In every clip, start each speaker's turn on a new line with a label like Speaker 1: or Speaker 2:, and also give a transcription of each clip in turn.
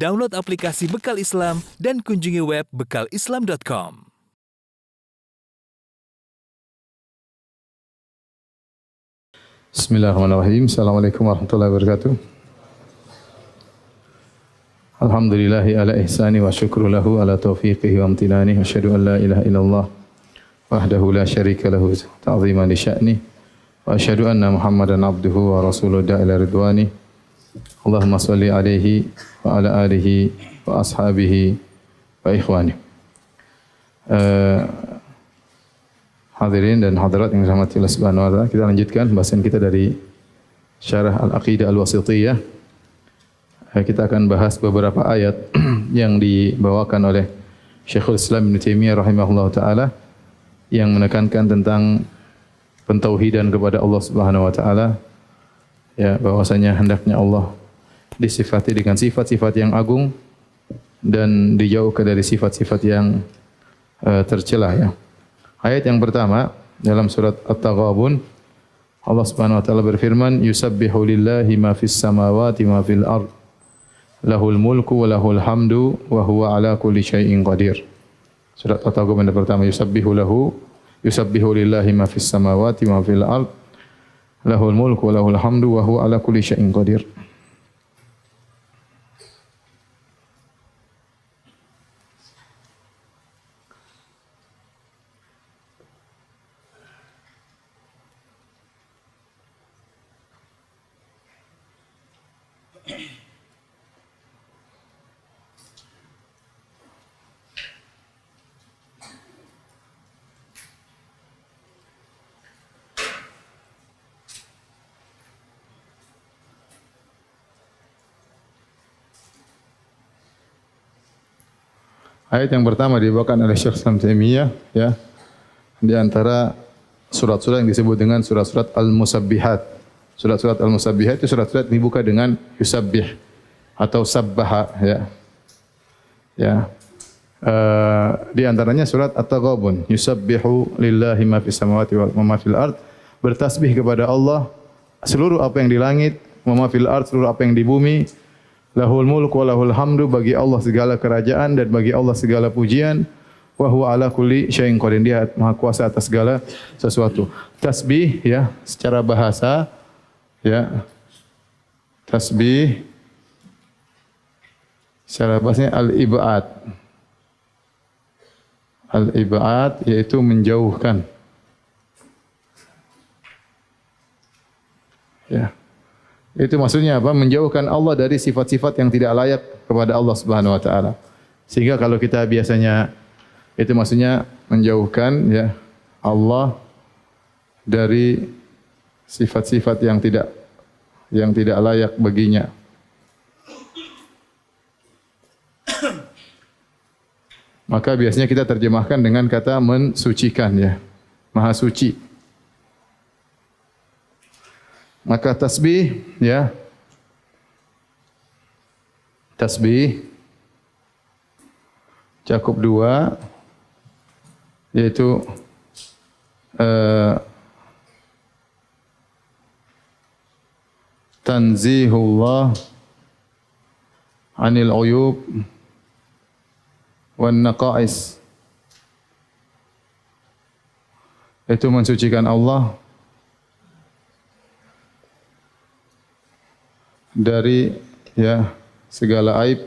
Speaker 1: Download aplikasi Bekal Islam dan kunjungi web bekalislam.com.
Speaker 2: Bismillahirrahmanirrahim. Assalamualaikum warahmatullahi wabarakatuh. Alhamdulillahi ala ihsani wa syukru lahu ala taufiqihi wa amtinani. Asyhadu an la ilaha illallah wahdahu la syarika lahu ta'ziman li sya'ni. Wa asyhadu anna Muhammadan abduhu wa rasuluhu da'ila ridwani. Allahumma salli alaihi wa ala alihi wa ashabihi wa ikhwani. Hadirin dan hadirat yang dirahmati Allah Subhanahu wa taala, kita lanjutkan pembahasan kita dari Syarah Al-Aqidah Al-Wasithiyah. Kita akan bahas beberapa ayat yang dibawakan oleh Syekhul Islam Ibnu Taimiyah rahimahullah taala yang menekankan tentang pentauhidan kepada Allah Subhanahu wa taala. Ya, bahwasanya hendaknya Allah disifati dengan sifat-sifat yang agung dan dijauhkan dari sifat-sifat yang tercela ya. Ayat yang pertama dalam surat At-Taghabun, Allah Subhanahu wa taala berfirman, "Yusabbihu lillahi ma fis samawati ma fil ard. Lahul mulku wa lahul hamdu wa huwa ala kulli syai'in qadir." Surat At-Taghabun yang pertama, yusabbihu lillahi ma fis samawati ma fil ard. Lahul mulku wa lahul hamdu wa huwa ala kulli syai'in qadir. Ayat yang pertama dibawakan oleh Syekh Islam Taimiyah ya. Di antara surat-surat yang disebut dengan surat-surat Al-Musabbihat. Surat-surat Al-Musabbihat itu surat-surat yang dibuka dengan yusabbih atau sabbaha ya. Ya. Di antaranya surat At-Taghabun, yusabbihu lillahi ma fis samawati wa ma fil ard. Bertasbih kepada Allah seluruh apa yang di langit, wa ma fil ard, seluruh apa yang di bumi. Lahul mulku wa lahul hamdu, bagi Allah segala kerajaan dan bagi Allah segala pujian. Wa huwa ala kulli syai'in qadir, Dia Maha Kuasa atas segala sesuatu. Tasbih ya, secara bahasa ya. Tasbih secara bahasanya al-ibad. Al-ibad yaitu menjauhkan. Ya. Itu maksudnya apa? Menjauhkan Allah dari sifat-sifat yang tidak layak kepada Allah Subhanahu wa taala. Sehingga kalau kita biasanya itu maksudnya menjauhkan ya Allah dari sifat-sifat yang tidak layak baginya. Maka biasanya kita terjemahkan dengan kata mensucikan ya. Maha suci. Maka tasbih ya. Tasbih cakup dua, yaitu tanzihullah anil uyub wan naqais. Itu mensucikan Allah dari ya segala aib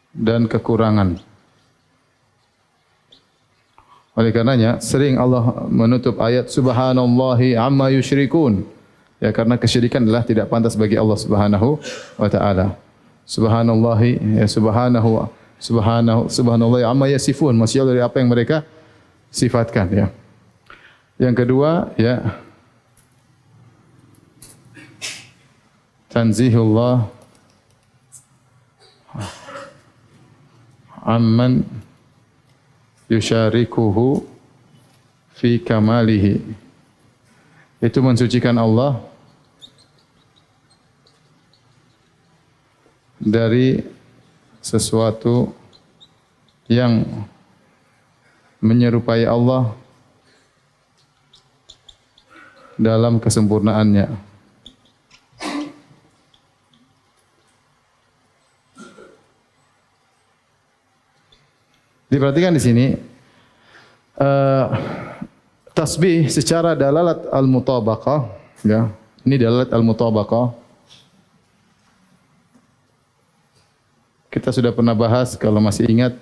Speaker 2: dan kekurangan. Oleh karenanya sering Allah menutup ayat subhanallahi amma yusyrikun. Ya, karena kesyirikan adalah tidak pantas bagi Allah Subhanahu wa taala. Subhanallahi ya subhanallahi amma yasifun, maksudnya dari apa yang mereka sifatkan ya. Yang kedua ya tanzihullah amman yusyarikuhu fi kamalihi. Itu mensucikan Allah dari sesuatu yang menyerupai Allah dalam kesempurnaannya. Diperhatikan di sini tasbih secara dalalat al-mutabaqah, ya. Ini dalalat al-mutabaqah. Kita sudah pernah bahas kalau masih ingat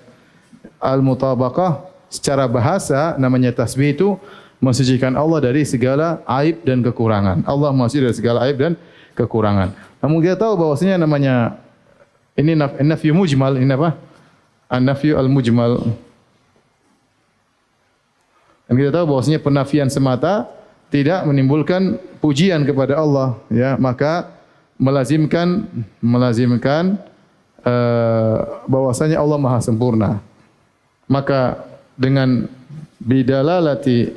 Speaker 2: al-mutabaqah secara bahasa namanya tasbih itu mensucikan Allah dari segala aib dan kekurangan. Allah maha suci dari segala aib dan kekurangan. Namun kita tahu bahwasanya namanya ini nafyu mujmal, ini apa? An-nafyu al-mujmal. Dan kita tahu bahwasanya penafian semata tidak menimbulkan pujian kepada Allah, ya, maka melazimkan bahwasanya Allah Maha sempurna. Maka dengan bidalalati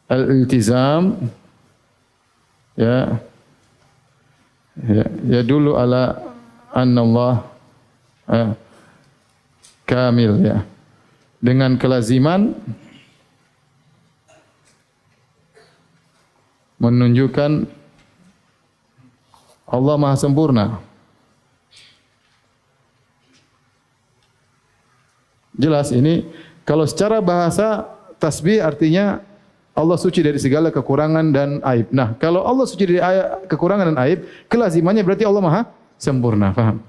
Speaker 2: al-iltizam, ya dulu ala anna Allah kamil, ya. Dengan kelaziman menunjukkan Allah Maha sempurna. Jelas ini kalau secara bahasa tasbih artinya Allah suci dari segala kekurangan dan aib. Nah, kalau Allah suci dari kekurangan dan aib, kelazimannya berarti Allah Maha sempurna, paham?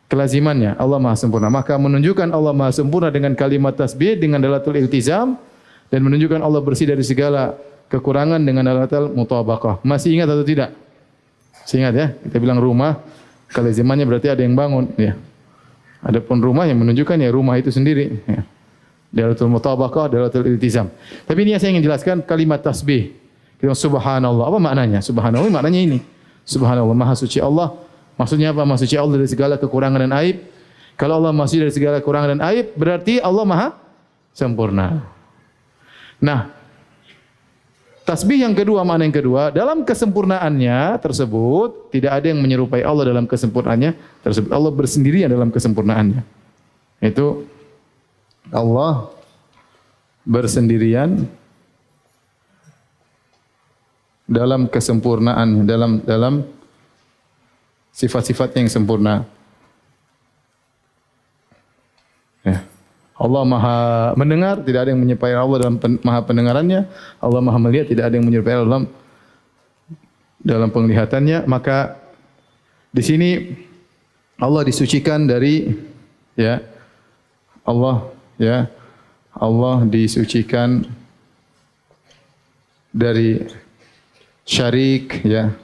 Speaker 2: Kelazimannya Allah Maha sempurna. Maka menunjukkan Allah Maha sempurna dengan kalimat tasbih dengan dalatul iltizam dan menunjukkan Allah bersih dari segala kekurangan dengan dalatul mutabaqah. Masih ingat atau tidak? Masih ingat ya? Kita bilang rumah, kelazimannya berarti ada yang bangun, ya. Adapun rumah yang menunjukkan ya rumah itu sendiri, ya. Dalatul mutabaqah, dalatul iltizam. Tapi ini yang saya ingin jelaskan kalimat tasbih. Kita subhanallah. Apa maknanya? Subhanallah maknanya ini. Subhanallah, Maha suci Allah. Maksudnya apa? Maha suci Allah dari segala kekurangan dan aib. Kalau Allah Maha suci dari segala kekurangan dan aib, berarti Allah Maha sempurna. Nah, tasbih yang kedua, makna yang kedua, dalam kesempurnaannya tersebut tidak ada yang menyerupai Allah dalam kesempurnaannya tersebut. Allah bersendirian dalam kesempurnaannya. Itu Allah bersendirian dalam kesempurnaan, dalam sifat-sifatnya yang sempurna. Ya. Allah Maha mendengar, tidak ada yang menyerupai Allah dalam Maha pendengarannya. Allah Maha melihat, tidak ada yang menyerupai Allah dalam penglihatannya. Maka di sini Allah disucikan dari, ya, Allah disucikan dari syarik, ya.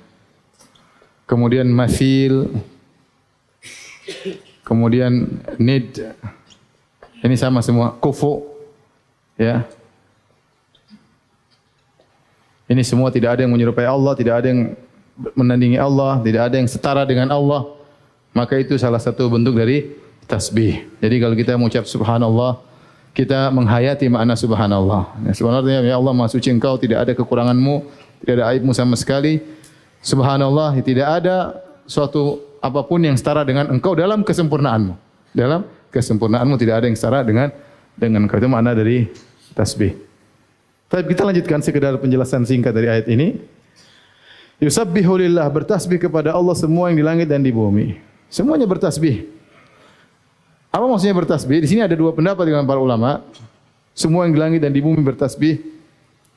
Speaker 2: Kemudian mathil, kemudian nid. Ini sama semua, kufu, ya. Ini semua tidak ada yang menyerupai Allah, tidak ada yang menandingi Allah, tidak ada yang setara dengan Allah. Maka itu salah satu bentuk dari tasbih. Jadi kalau kita mengucap subhanallah, kita menghayati makna subhanallah. Ya, subhanallah, ya Allah Maha suci Engkau, tidak ada kekuranganmu, tidak ada aibmu sama sekali. Subhanallah, tidak ada suatu apapun yang setara dengan Engkau dalam kesempurnaanmu. Dalam kesempurnaanmu tidak ada yang setara dengan Engkau. Itu makna dari tasbih. Tapi kita lanjutkan sekedar penjelasan singkat dari ayat ini. Yusabbihu lillah, bertasbih kepada Allah semua yang di langit dan di bumi. Semuanya bertasbih. Apa maksudnya bertasbih? Di sini ada dua pendapat dengan para ulama. Semua yang di langit dan di bumi bertasbih.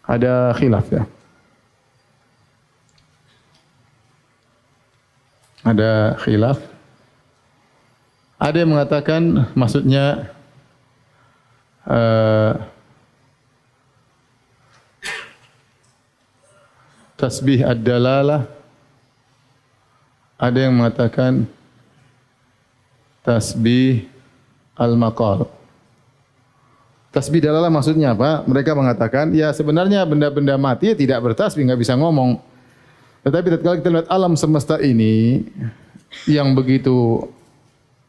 Speaker 2: Ada khilaf, ya. Ada khilaf. Ada yang mengatakan maksudnya tasbih ad-dalalah. Ada yang mengatakan tasbih al-maqal. Tasbih dalalah maksudnya apa? Mereka mengatakan, ya sebenarnya benda-benda mati tidak bertasbih, enggak bisa ngomong. Tetapi tatkala kita lihat alam semesta ini yang begitu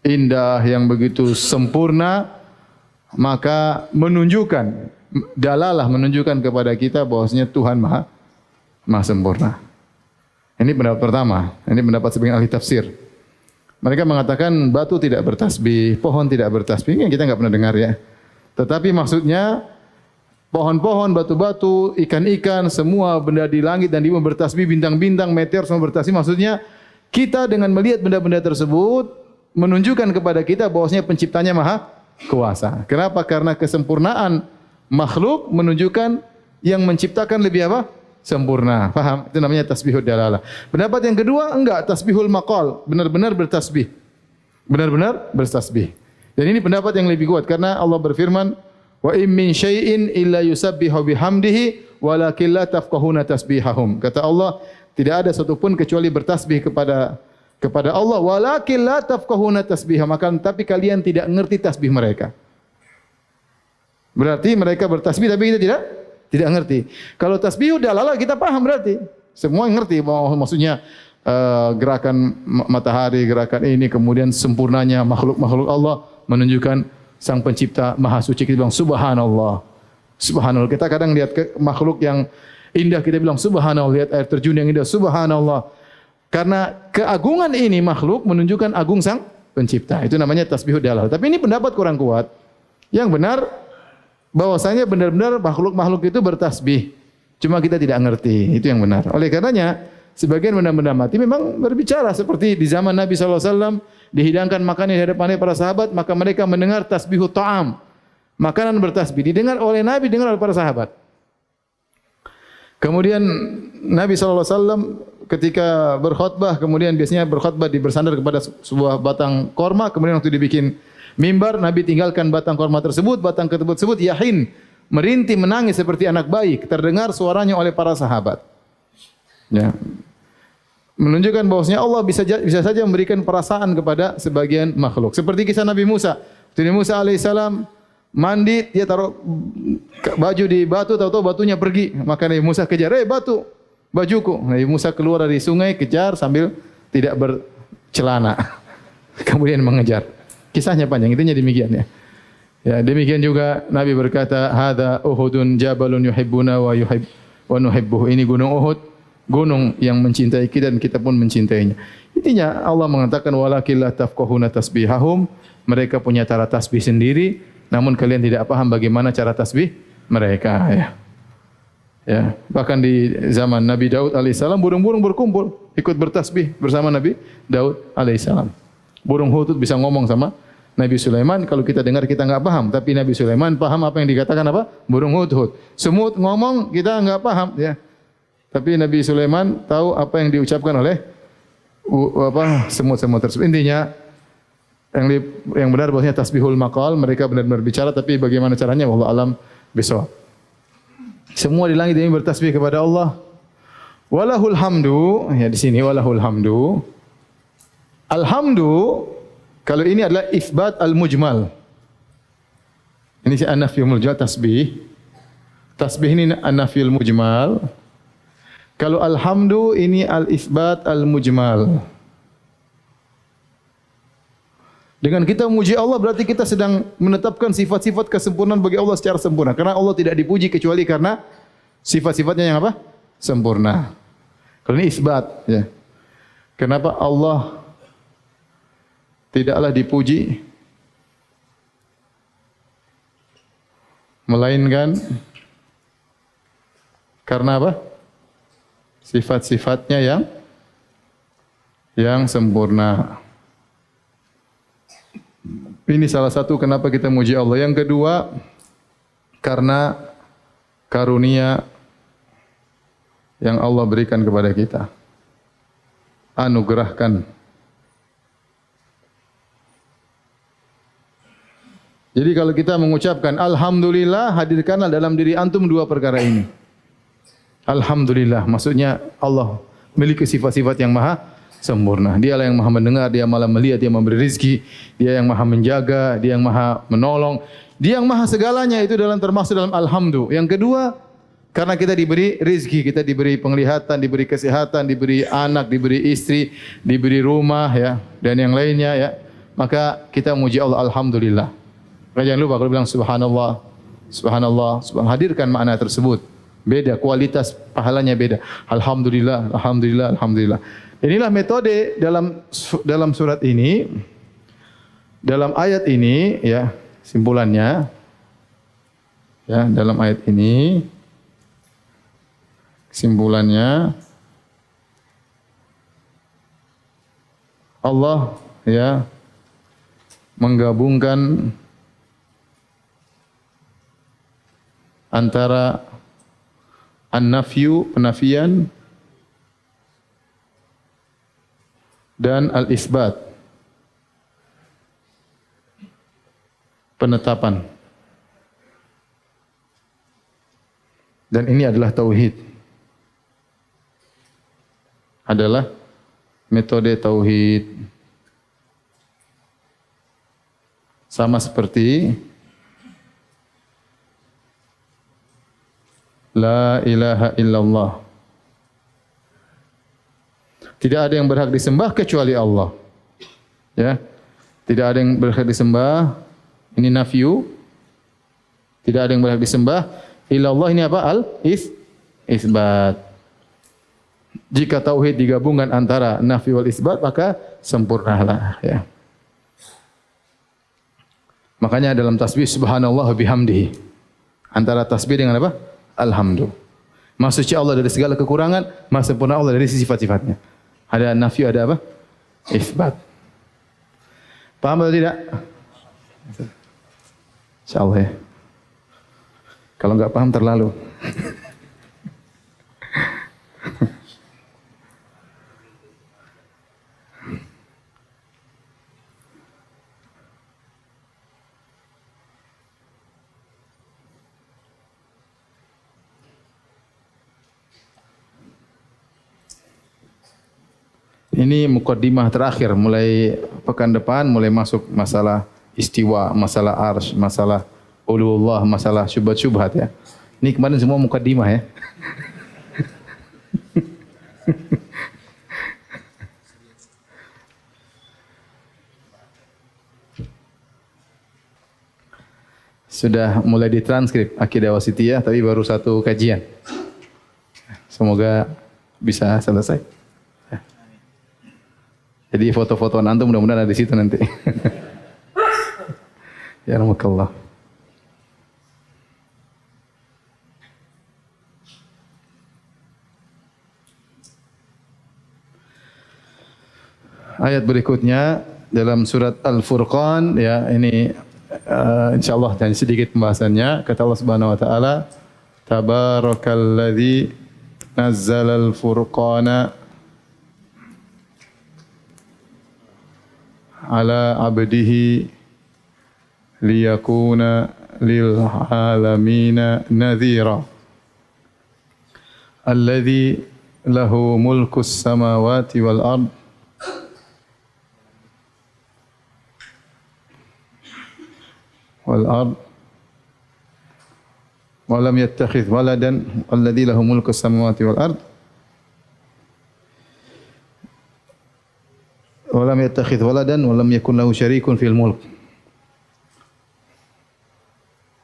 Speaker 2: indah, yang begitu sempurna, maka menunjukkan dalalah, menunjukkan kepada kita bahwasanya Tuhan Maha sempurna. Ini pendapat pertama. Ini pendapat sebagian ahli tafsir. Mereka mengatakan batu tidak bertasbih, pohon tidak bertasbih. Ini yang kita enggak pernah dengar, ya. Tetapi maksudnya pohon-pohon, batu-batu, ikan-ikan, semua benda di langit dan di bumi bertasbih, bintang-bintang, meteor semua bertasbih. Maksudnya kita dengan melihat benda-benda tersebut menunjukkan kepada kita bahwasanya penciptanya Maha kuasa. Kenapa? Karena kesempurnaan makhluk menunjukkan yang menciptakan lebih apa? Sempurna. Paham? Itu namanya tasbihud dalalah. Pendapat yang kedua, enggak, tasbihul maqal, benar-benar bertasbih. Benar-benar bertasbih. Dan ini pendapat yang lebih kuat karena Allah berfirman, "Wa in min syai'in illa yusabbihu bihamdihi walakin la tafqahuna tasbihahum." Kata Allah, tidak ada satupun kecuali bertasbih kepada Allah, walakin la tafqahuna tasbihahum, tapi kalian tidak mengerti tasbih mereka. Berarti mereka bertasbih tapi kita tidak ngerti. Kalau tasbih udah lala kita paham berarti. Semua ngerti maksudnya gerakan matahari, gerakan ini, kemudian sempurnanya makhluk-makhluk Allah menunjukkan Sang Pencipta Maha Suci. Kita bilang subhanallah. Subhanallah. Kita kadang lihat makhluk yang indah kita bilang subhanallah, lihat air terjun yang indah subhanallah. Karena keagungan ini makhluk menunjukkan agung Sang Pencipta. Itu namanya tasbihud dalal. Tapi ini pendapat kurang kuat. Yang benar bahwasanya benar-benar makhluk-makhluk itu bertasbih. Cuma kita tidak ngerti. Itu yang benar. Oleh karenanya, sebagian benda-benda mati memang berbicara seperti di zaman Nabi SAW dihidangkan makanan di hadapan para sahabat, maka mereka mendengar tasbihut ta'am. Makanan bertasbih didengar oleh Nabi, dengar oleh para sahabat. Kemudian Nabi SAW ketika berkhutbah, kemudian biasanya berkhutbah bersandar kepada sebuah batang korma, kemudian waktu dibikin mimbar, Nabi tinggalkan batang korma tersebut, batang tersebut yahin, merintih, menangis seperti anak bayi, terdengar suaranya oleh para sahabat. Ya. Menunjukkan bahwasanya Allah bisa saja memberikan perasaan kepada sebagian makhluk. Seperti kisah Nabi Musa. Nabi Musa alaihissalam mandi, dia taruh baju di batu, tahu-tahu batunya pergi. Maka Nabi Musa kejar, batu, bajuku. Nabi Musa keluar dari sungai, kejar sambil tidak bercelana. Kemudian mengejar. Kisahnya panjang, intinya demikian ya. Ya, demikian juga Nabi berkata, "Hadza Uhudun jabalun yuhibbuna wa nuhibbuhu." Ini gunung Uhud, gunung yang mencintai kita dan kita pun mencintainya. Intinya Allah mengatakan walakin la tafqahuna tasbihahum, mereka punya cara tasbih sendiri, namun kalian tidak paham bagaimana cara tasbih mereka ya. Ya, bahkan di zaman Nabi Daud alaihissalam burung-burung berkumpul ikut bertasbih bersama Nabi Daud alaihissalam. Burung hudhud bisa ngomong sama Nabi Sulaiman, kalau kita dengar kita enggak paham, tapi Nabi Sulaiman paham apa yang dikatakan apa? Burung hudhud. Semut ngomong kita enggak paham ya. Tapi Nabi Sulaiman tahu apa yang diucapkan oleh semut-semut tersebut. Intinya yang benar bahwasanya tasbihul maqal, mereka benar-benar bicara, tapi bagaimana caranya wallahu alam bisawab. Semua di langit ini bertasbih kepada Allah. Walahul hamdu, ya di sini walahul hamdu. Alhamdu, kalau ini adalah isbat al-mujmal. Ini si an-nafyul mujmal tasbih. Tasbih ini an-nafyul mujmal. Kalau alhamdu ini al-isbat al-mujmal. Dengan kita memuji Allah berarti kita sedang menetapkan sifat-sifat kesempurnaan bagi Allah secara sempurna. Karena Allah tidak dipuji kecuali karena sifat-sifatnya yang apa? Sempurna. Kalau ini isbat ya. Kenapa Allah tidaklah dipuji melainkan karena apa? Sifat-sifatnya yang sempurna. Ini salah satu kenapa kita muji Allah. Yang kedua, karena karunia yang Allah berikan kepada kita. Anugerahkan. Jadi kalau kita mengucapkan Alhamdulillah, hadirkanlah dalam diri antum dua perkara ini. Alhamdulillah, maksudnya Allah memiliki sifat-sifat yang maha sempurna. Dialah yang maha mendengar, dia malah melihat, dia memberi rizki, dia yang maha menjaga, dia yang maha menolong, dia yang maha segalanya, itu termasuk dalam alhamdu. Yang kedua, karena kita diberi rizki, kita diberi penglihatan, diberi kesehatan, diberi anak, diberi istri, diberi rumah ya, dan yang lainnya ya, maka kita memuji Allah alhamdulillah. Maka jangan lupa kalau bilang subhanallah, subhanallah, hadirkan makna tersebut. Beda, kualitas pahalanya beda. Alhamdulillah, alhamdulillah, alhamdulillah. Inilah metode dalam surat ini, dalam ayat ini, ya simpulannya, ya dalam ayat ini, kesimpulannya, Allah ya menggabungkan antara an-nafyu, penafian, dan al-isbat, penetapan. Dan ini adalah tauhid. Adalah metode tauhid. Sama seperti la ilaha illallah. Tidak ada yang berhak disembah kecuali Allah. Ya. Tidak ada yang berhak disembah. Ini nafyu. Tidak ada yang berhak disembah. Illallah ini apa? Isbat. Jika tauhid digabungkan antara nafi wal isbat, maka sempurnalah. Ya. Makanya dalam tasbih subhanallah wa bihamdihi. Antara tasbih dengan apa? Alhamdulillah. Maha suci Allah dari segala kekurangan, maha sempurna Allah dari sifat-sifatnya. Ada nafi, ada apa? Isbat. Paham atau tidak? Insyaallah ya. Kalau enggak paham terlalu. Ini mukaddimah terakhir, mulai pekan depan mulai masuk masalah istiwa, masalah arsy, masalah uluwullah, masalah syubhat-syubhat ya. Ini kemarin semua mukaddimah ya. Sudah mulai ditranskrip Aqidah Wasithiyah tapi baru satu kajian. Semoga bisa selesai. Jadi foto-foto antum mudah-mudahan ada di situ nanti. Ya rahmakallah. Ayat berikutnya dalam surat Al-Furqan ya, ini insyaallah dan sedikit pembahasannya. Kata Allah Subhanahu wa taala, Tabarakalladzi nazzalal furqana ala abdihi liyakuna lil alamina nadhira alladhi lahu mulkus samawati wal ard wa lam yattakhidh waladan alladhi lahu mulkus samawati wal ard walam yattakhidh waladan walam yakun lahu syarikun fil mulk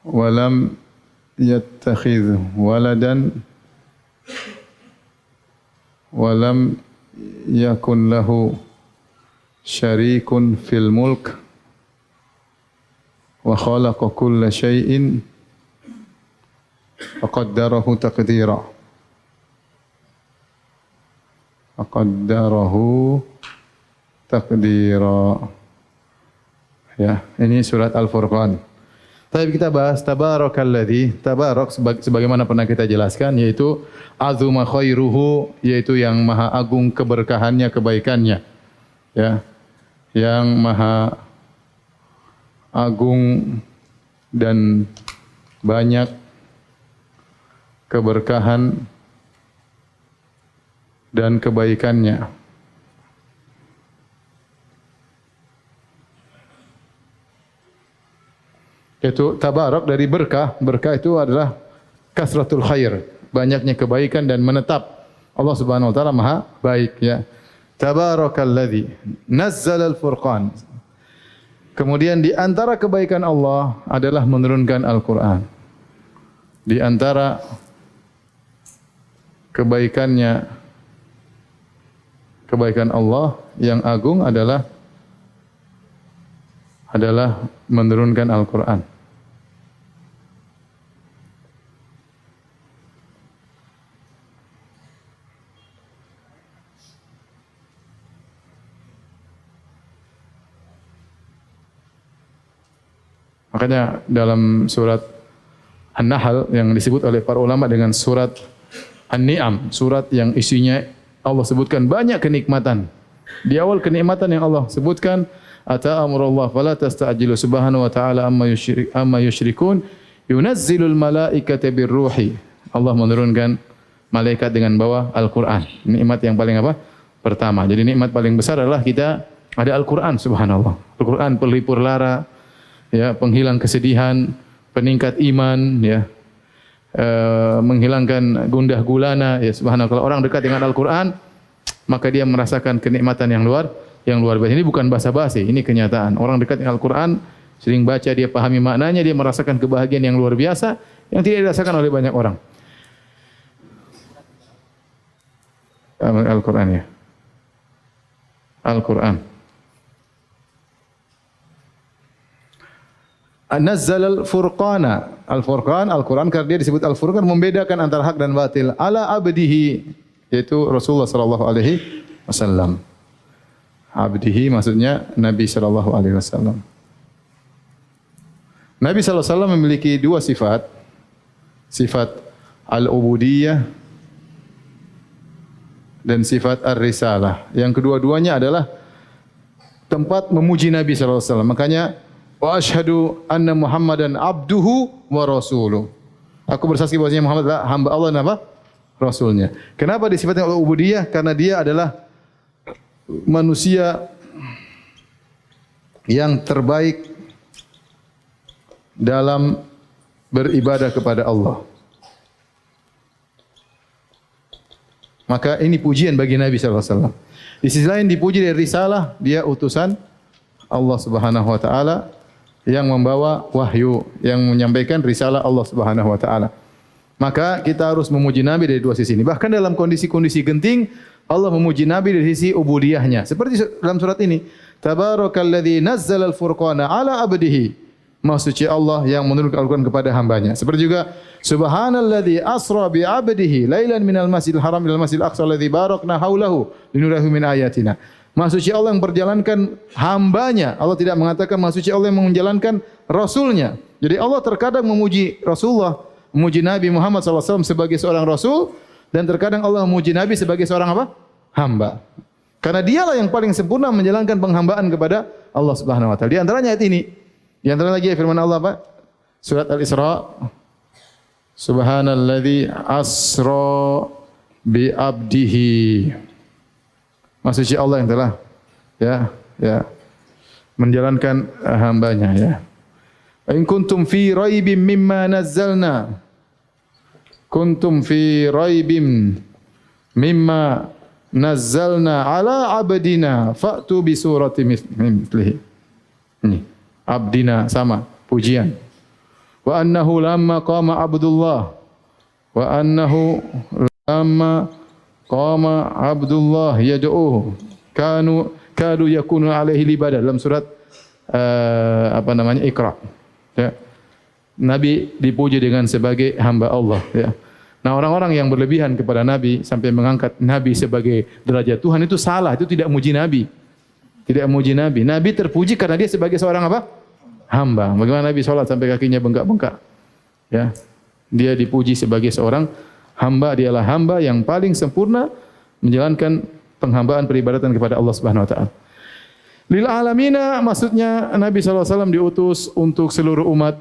Speaker 2: walam yattakhidh waladan walam yakun lahu syarikun fil mulk wa khalaqa kulla syai'in faqaddarahu taqdira takdira. Ya, ini surat Al-Furqan. Tapi kita bahas tabarakalladzi, tabarak sebagaimana pernah kita jelaskan, yaitu azuma khairuhu, yaitu yang maha agung keberkahannya, kebaikannya. Ya. Yang maha agung dan banyak keberkahan dan kebaikannya. Itu tabarak dari berkah. Berkah itu adalah kasratul khair, banyaknya kebaikan dan menetap. Allah Subhanahu wa taala maha baik ya. Tabarakalladzi nazzalal furqan. Kemudian di antara kebaikan Allah adalah menurunkan Al-Qur'an. Di antara kebaikannya, kebaikan Allah yang agung adalah menurunkan Al-Qur'an. Makanya dalam surat An-Nahl yang disebut oleh para ulama dengan surat An-Ni'am, surat yang isinya Allah sebutkan banyak kenikmatan. Di awal kenikmatan yang Allah sebutkan, ata amrullah fala tasta'jilu subhanahu wa ta'ala amma yusyrikun yunazzilul malaikata birruhi. Allah menurunkan malaikat dengan bawa Al-Qur'an. Nikmat yang paling apa? Pertama. Jadi nikmat paling besar adalah kita ada Al-Qur'an, subhanallah. Al-Qur'an pelipur lara, ya, penghilang kesedihan, peningkat iman, ya. Menghilangkan gundah gulana, ya, subhanallah. Kalau orang dekat dengan Al-Qur'an, maka dia merasakan kenikmatan yang luar biasa. Ini bukan basa-basi, ini kenyataan. Orang dekat dengan Al-Qur'an, sering baca, dia pahami maknanya, dia merasakan kebahagiaan yang luar biasa yang tidak dirasakan oleh banyak orang. Al-Qur'an, ya. Al-Qur'an. Nazzal al-Furqana. Al-Furqan, Al-Qur'an, karena dia disebut Al-Furqan, membedakan antara hak dan batil. Ala abdihi, yaitu Rasulullah sallallahu alaihi wasallam. Abdihi maksudnya Nabi sallallahu alaihi wasallam. Nabi sallallahu alaihi wasallam memiliki dua sifat. Sifat al-ubudiyah dan sifat ar-risalah. Yang kedua-duanya adalah tempat memuji Nabi sallallahu alaihi wasallam. Makanya wa asyhadu anna Muhammadan abduhu wa rasuluh. Aku bersaksi bahwasanya Muhammad adalah hamba Allah dan apa? Rasulnya. Kenapa disifatkan al-ubudiyah? Karena dia adalah manusia yang terbaik dalam beribadah kepada Allah. Maka ini pujian bagi Nabi sallallahu alaihi wasallam. Di sisi lain dipuji dari risalah, dia utusan Allah Subhanahu wa taala yang membawa wahyu, yang menyampaikan risalah Allah Subhanahu wa taala. Maka kita harus memuji Nabi dari dua sisi ini. Bahkan dalam kondisi-kondisi genting, Allah memuji Nabi dari sisi ubudiyahnya. Seperti dalam surat ini, Tabarakalladzi nazzala al-furqana ala abdihi. Maha suci Allah yang menurunkan Al-Qur'an kepada hambanya. Seperti juga Subhanalladzi asra bi 'abdihi lailan minal masjidil haram ilal masjidil aqsa alladzi barakna haulahu linuriyahu min ayatina. Maha suci Allah yang perjalankan hambanya. Allah tidak mengatakan Maha suci Allah yang menjalankan Rasulnya. Jadi Allah terkadang memuji Rasulullah, memuji Nabi Muhammad SAW sebagai seorang Rasul, dan terkadang Allah memuji Nabi sebagai seorang apa? Hamba. Karena dialah yang paling sempurna menjalankan penghambaan kepada Allah Subhanahu wa taala. Di antaranya ayat ini. Di antara lagi firman Allah apa? Surat Al-Isra. Subhanalladzi asra bi abdihi. Maha suci Allah yang telah menjalankan hambanya, ya. In kuntum fi raibim mimma nazzalna. Kuntum fi raibim mimma nazzalna ala abdina fa'tu bi surati mithlihi. Ini abdina sama pujian. Wa annahu lamma qama Abdullah wa annahu lamma qama Abdullah yad'uhu kadu yakunu alaihi libadah dalam surat Iqra. Ya. Nabi dipuji dengan sebagai hamba Allah, ya. Nah, orang-orang yang berlebihan kepada Nabi sampai mengangkat Nabi sebagai derajat Tuhan itu salah, itu tidak muji Nabi. Tidak muji Nabi. Nabi terpuji karena dia sebagai seorang apa? Hamba. Bagaimana Nabi salat sampai kakinya bengkak-bengkak? Ya. Dia dipuji sebagai seorang hamba, dialah hamba yang paling sempurna menjalankan penghambaan peribadatan kepada Allah Subhanahu wa taala. Lil alamina maksudnya Nabi sallallahu alaihi wasallam diutus untuk seluruh umat.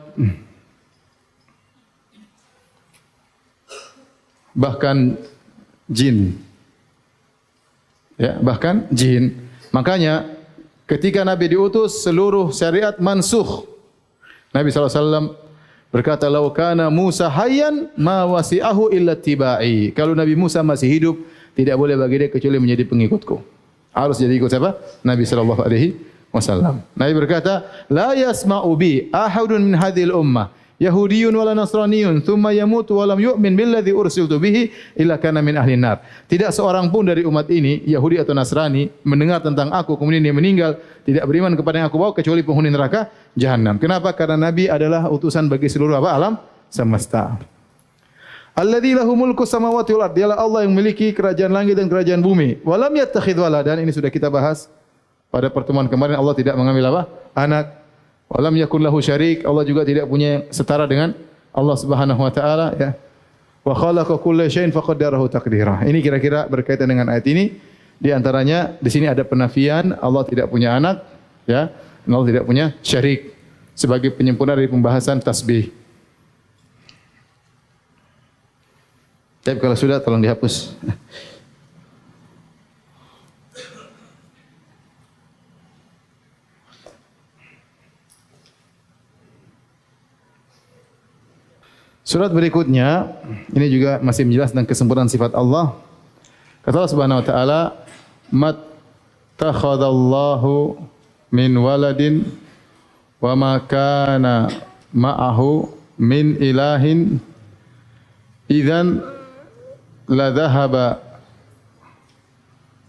Speaker 2: Bahkan jin. Ya, bahkan jin. Makanya ketika Nabi diutus seluruh syariat mansukh. Nabi sallallahu alaihi wasallam berkata, "Lau kana Musa hayyan ma wasi'ahu illa tibai." Kalau Nabi Musa masih hidup, tidak boleh bagi dia kecuali menjadi pengikutku. Harus jadi ikut siapa? Nabi sallallahu alaihi wasallam. Nabi berkata, "La yasma'u bi ahadun min hadhil ummah, Yahudiyyun wala Nasraniyyun, thumma yamutu wa lam yu'min billadzi ursiltu bihi illa kana min ahli nar." Tidak seorang pun dari umat ini, Yahudi atau Nasrani, mendengar tentang aku kemudian dia meninggal, tidak beriman kepada yang aku bawa kecuali penghuni neraka jahanam. Kenapa? Karena Nabi adalah utusan bagi seluruh apa? Alam semesta. Alladzi lahu mulku samawati wal ardh. Dialah Allah yang memiliki kerajaan langit dan kerajaan bumi. Wa lam yattakhidh waladan. Ini sudah kita bahas pada pertemuan kemarin. Allah tidak mengambil apa? Anak. Wa lam yakul lahu syarik. Allah juga tidak punya setara dengan Allah Subhanahu wa taala ya. Wa khalaqa kulla syai'in faqaddarahu taqdira. Ini kira-kira berkaitan dengan ayat ini. Di antaranya di sini ada penafian Allah tidak punya anak ya. Allah tidak punya syarik sebagai penyempurna dari pembahasan tasbih. Tapi kalau sudah tolong dihapus. Surat berikutnya ini juga masih menjelaskan tentang kesempurnaan sifat Allah. Kata Allah Subhanahu wa taala, "Mattakhadallahu min waladin wa ma kana ma'ahu min ilahin idzan la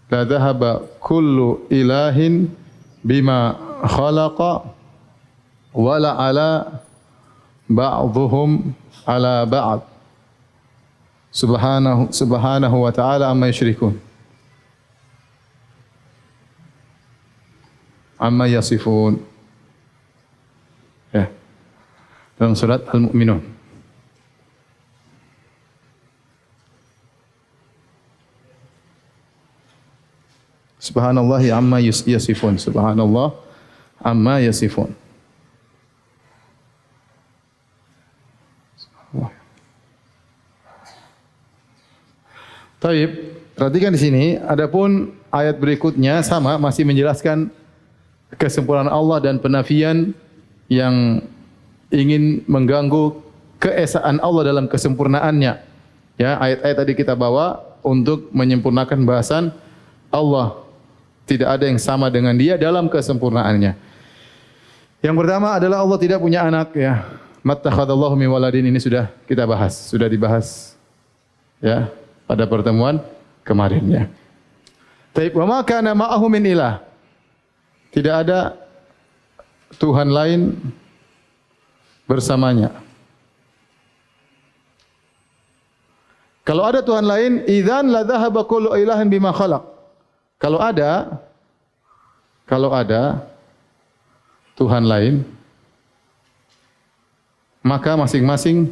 Speaker 2: dhahaba kullu ilahin bima khalaqa wala ala ba'dhuhum ala ba'd subhanahu wa ta'ala amma yusyrikun amma yasifun ya dalam surat Al-Mu'minun. Subhanallah amma yasifun, subhanallah amma yasifun. Taib, perhatikan di sini, adapun ayat berikutnya sama masih menjelaskan kesempurnaan Allah dan penafian yang ingin mengganggu keesaan Allah dalam kesempurnaannya. Ya, ayat-ayat tadi kita bawa untuk menyempurnakan bahasan Allah tidak ada yang sama dengan Dia dalam kesempurnaannya. Yang pertama adalah Allah tidak punya anak ya. Mattakhadallahu min waladin ini sudah kita bahas, sudah dibahas ya pada pertemuan kemarin ya. Taib wa ma kana ma'ahu min ilah. Tidak ada Tuhan lain bersamanya. Kalau ada Tuhan lain, idzan la dhahaba kullu ilahin bima khalaq. Kalau ada Tuhan lain, maka masing-masing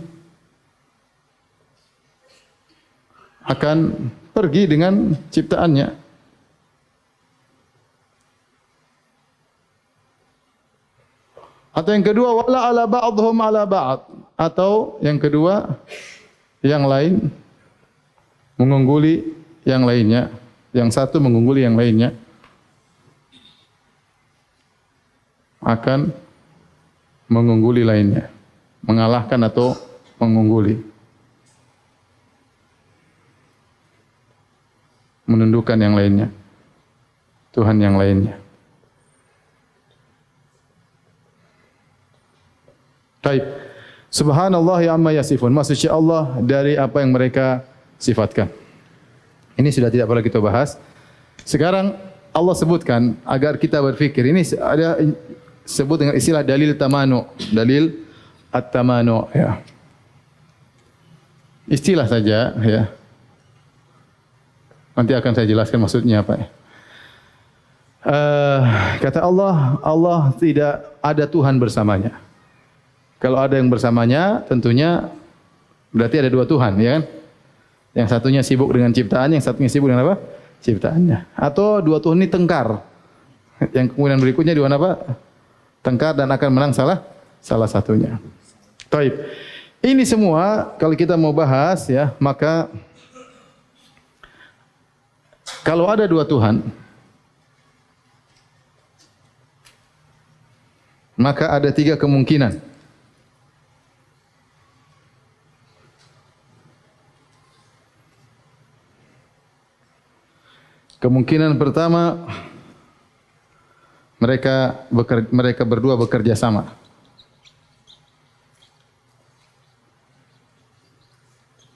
Speaker 2: akan pergi dengan ciptaannya. Atau yang kedua, wala ala ba'dhum ala ba'd. Atau yang kedua, yang lain mengungguli yang lainnya. Yang satu mengungguli yang lainnya. Akan mengungguli lainnya. Mengalahkan atau mengungguli. Menundukkan yang lainnya. Tuhan yang lainnya. Baik. Subhanallah amma yasifun. Maksudnya Allah dari apa yang mereka sifatkan. Ini sudah tidak perlu kita bahas. Sekarang Allah sebutkan agar kita berfikir. Ini ada sebut dengan istilah dalil tamanu. Dalil at-tamanu ya. Istilah saja ya. Nanti akan saya jelaskan maksudnya apa ya. Kata Allah, Allah tidak ada Tuhan bersamanya. Kalau ada yang bersamanya, tentunya berarti ada dua Tuhan, ya kan? Yang satunya sibuk dengan ciptaan, yang satunya sibuk dengan apa? Ciptaannya. Atau dua Tuhan ini tengkar. Yang kemudian berikutnya dua apa? Tengkar dan akan menang salah satunya. Taib. Ini semua kalau kita mau bahas ya, maka kalau ada dua Tuhan, maka ada tiga kemungkinan. Kemungkinan pertama, mereka berdua bekerja sama.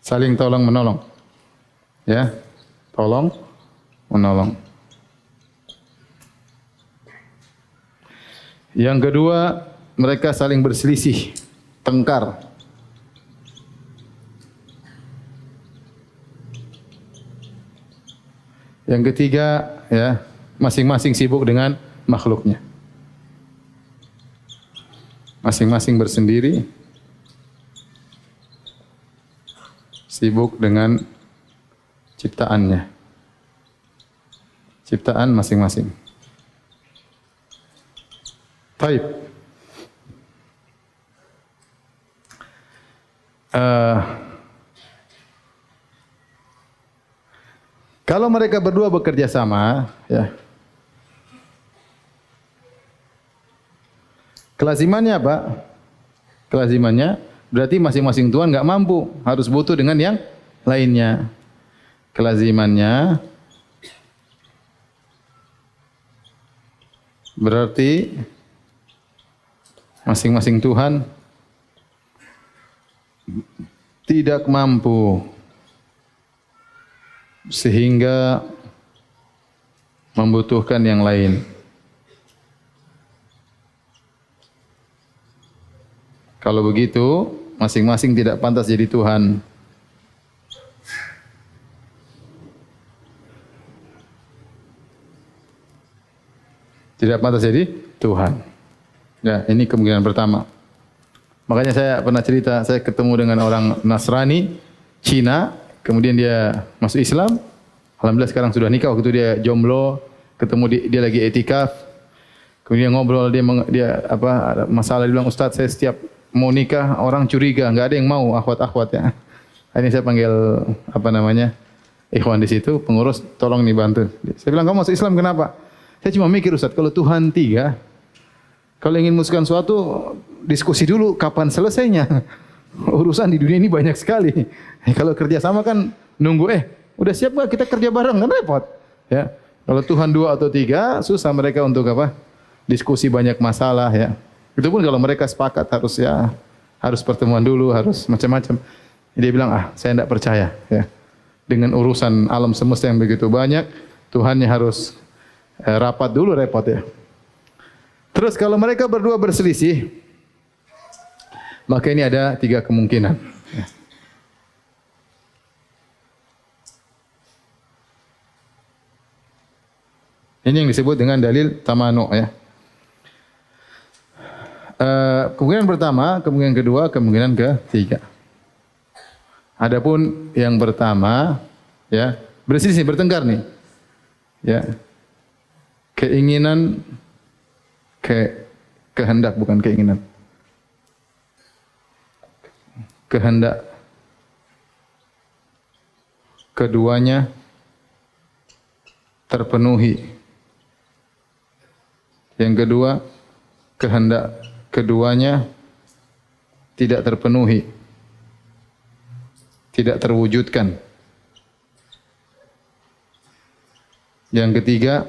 Speaker 2: Saling tolong menolong. Ya, tolong menolong. Yang kedua, mereka saling berselisih, tengkar. Yang ketiga, ya, masing-masing sibuk dengan makhluknya. Masing-masing bersendiri sibuk dengan ciptaannya. Ciptaan masing-masing. Baik. Kalau mereka berdua bekerja sama, ya. Kelazimannya apa? Kelazimannya berarti masing-masing tuan nggak mampu, harus butuh dengan yang lainnya. Kelazimannya berarti masing-masing Tuhan tidak mampu sehingga membutuhkan yang lain. Kalau begitu, masing-masing tidak pantas jadi Tuhan. Tidak pantas jadi Tuhan. Ya, ini kemungkinan pertama. Makanya saya pernah cerita, saya ketemu dengan orang Nasrani, Cina, kemudian dia masuk Islam. Alhamdulillah sekarang sudah nikah. Waktu itu dia jomblo, ketemu dia lagi etikaf. Kemudian ngobrol, dia ada masalah, dia bilang, Ustaz, saya setiap mau nikah orang curiga, enggak ada yang mau akhwat-akhwat ya. Ini saya panggil ikhwan di situ, pengurus, tolong nih bantu. Saya bilang, kamu masuk Islam kenapa? Saya cuma mikir, Ustaz, kalau Tuhan tiga, kalau ingin memutuskan suatu, diskusi dulu kapan selesainya. Urusan di dunia ini banyak sekali. Kalau kerja sama kan nunggu, udah siap nggak kita kerja bareng, kan repot. Ya. Kalau Tuhan dua atau tiga, susah mereka untuk diskusi banyak masalah ya. Itu pun kalau mereka sepakat harus pertemuan dulu, harus macam-macam. Dia bilang, saya tidak percaya ya. Dengan urusan alam semesta yang begitu banyak, Tuhannya harus rapat dulu, repot ya. Terus kalau mereka berdua berselisih, maka ini ada 3 kemungkinan. Ya. Ini yang disebut dengan dalil tamanu ya. Kemungkinan pertama, kemungkinan kedua, kemungkinan ketiga. Adapun yang pertama, ya berselisih, bertengkar nih, ya keinginan, kehendak bukan keinginan, kehendak keduanya terpenuhi. Yang kedua, kehendak keduanya tidak terpenuhi, tidak terwujudkan. Yang ketiga,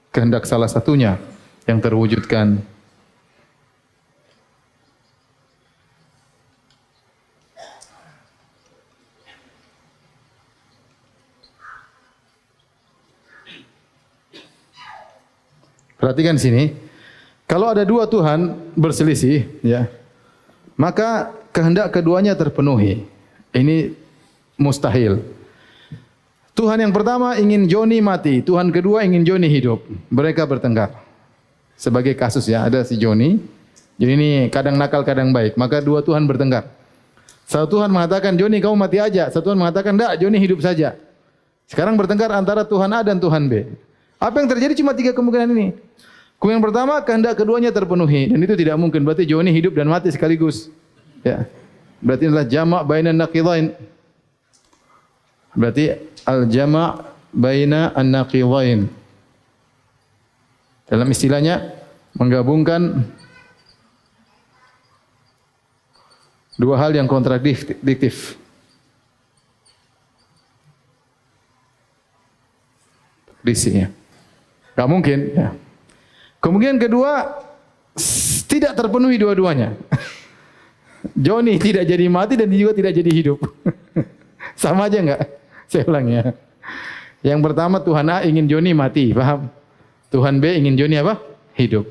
Speaker 2: kehendak salah satunya yang terwujudkan. Perhatikan sini. Kalau ada 2 Tuhan berselisih, ya, maka kehendak keduanya terpenuhi. Ini mustahil. Tuhan yang pertama ingin Joni mati, Tuhan kedua ingin Joni hidup. Mereka bertengkar. Sebagai kasus ya, ada si Joni. Jadi ini kadang nakal, kadang baik. Maka 2 Tuhan bertengkar. Satu Tuhan mengatakan, Joni kamu mati aja. Satu Tuhan mengatakan, enggak, Joni hidup saja. Sekarang bertengkar antara Tuhan A dan Tuhan B. Apa yang terjadi? Cuma 3 kemungkinan ini. Kemungkinan pertama, kehendak keduanya terpenuhi. Dan itu tidak mungkin. Berarti Joni hidup dan mati sekaligus. Ya. Berarti adalah jama' bainan naqidain. Berarti al-jama' baina an-naqidain. Dalam istilahnya, menggabungkan 2 hal yang kontradiktif. Risih ya. Gak mungkin ya. Kemungkinan kedua, tidak terpenuhi dua-duanya. Joni tidak jadi mati dan juga tidak jadi hidup. Sama aja enggak? Saya ulang ya. Yang pertama, Tuhan A ingin Joni mati, paham? Tuhan B ingin Joni apa? Hidup.